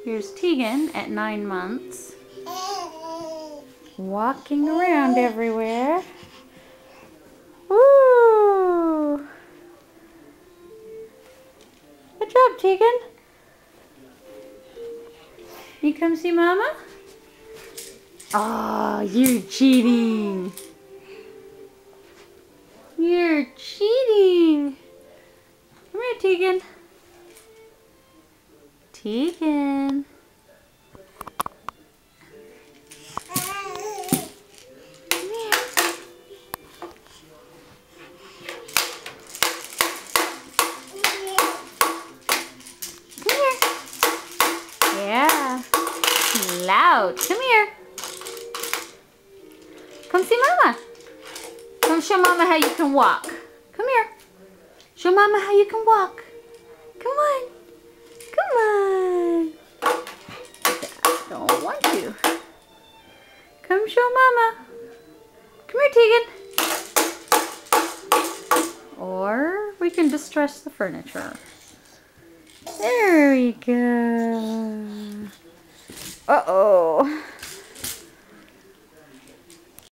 Here's Tegan at 9 months. Walking around everywhere. Woo! Good job, Tegan. You come see Mama? Oh, you're cheating. You're cheating. Come here, Tegan. Tegan. Come here. Come here. Yeah. Loud. Come here. Come see Mama. Come show Mama how you can walk. Come here. Show Mama how you can walk. Come on. Come on. I don't want you. Come show Mama. Come here, Tegan. Or we can distress the furniture. There we go. Uh-oh.